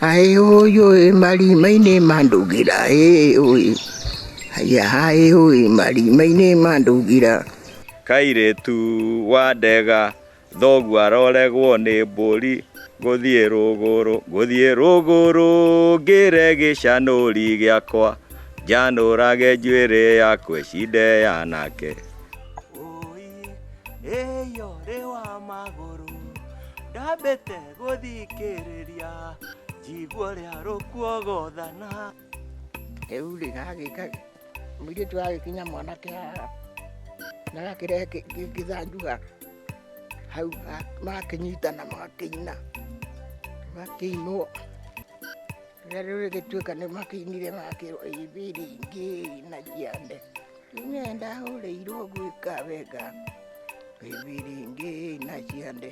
Ai oi marima-inĩ mandũgĩra oi. Haya oi marima-inĩ mandũgĩra. Kairĩtu wa ndega thoguo aroregwo nĩ mbũri gũthiĩ rũgũrũ ngĩre gĩcanũri gĩakwa njanũrage njuĩrĩ yakwa ĩcinde yanake. Ĩyo rĩ wa magũrũ ndambĩte gũthikĩrĩria njigua ũrĩa rũkuogothana. Rĩu rĩ gagĩka mũirĩtu agĩkinya mwanake haha na gakĩrehe gĩthanju hau makĩnyitana makĩina makĩinwo. Rĩu rĩgĩtuĩka nĩ makĩinire makĩrwo ibiringi na ciande nĩenda hũrĩirwo gwĩka wega ibiringi na ciande.